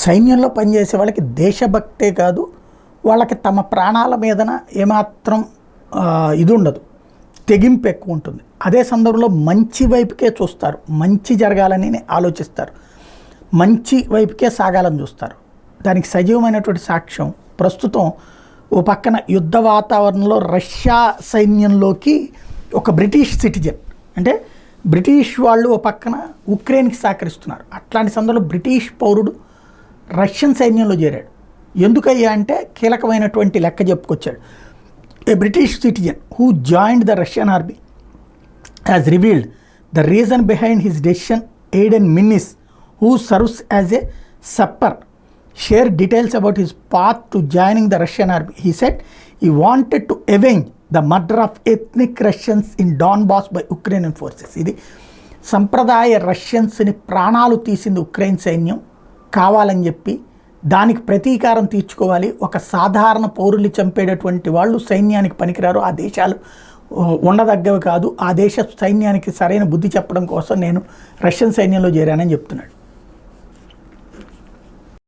సైన్యంలో పనిచేసే వాళ్ళకి దేశభక్తే కాదు, వాళ్ళకి తమ ప్రాణాల మీదన ఏమాత్రం ఇది ఉండదు, తెగింపు ఎక్కువ ఉంటుంది. అదే సందర్భంలో మంచి వైపుకే చూస్తారు, మంచి జరగాలని ఆలోచిస్తారు, మంచి వైపుకే సాగాలని చూస్తారు. దానికి సజీవమైనటువంటి సాక్ష్యం ప్రస్తుతం ఓ పక్కన యుద్ధ వాతావరణంలో రష్యా సైన్యంలోకి ఒక బ్రిటిష్ సిటిజన్, అంటే బ్రిటిష్ వాళ్ళు ఓ పక్కన ఉక్రెయిన్కి సహకరిస్తున్నారు. అట్లాంటి సందర్భంలో బ్రిటిష్ పౌరుడు రష్యన్ సైన్యంలో చేరాడు. ఎందుకయ్యా అంటే కీలకమైనటువంటి లెక్క చెప్పుకొచ్చాడు. A British citizen who joined the Russian army has revealed the reason behind his decision. Aiden Minnis who serves as a sapper share details about his path to joining the Russian army. He said he wanted to avenge the murder of ethnic Russians in Donbas by Ukraine forces. ఇది సంప్రదాయ రష్యన్స్ని ప్రాణాలు తీసింది Ukraine సైన్యం కావాలని చెప్పి దానికి ప్రతీకారం తీర్చుకోవాలి. ఒక సాధారణ పౌరుల్ని చంపేటటువంటి వాళ్ళు సైన్యానికి పనికిరారు, ఆ దేశాలు ఉండదగ్గవి కాదు, ఆ దేశ సైన్యానికి సరైన బుద్ధి చెప్పడం కోసం నేను రష్యన్ సైన్యంలో చేరానని చెప్తున్నాడు.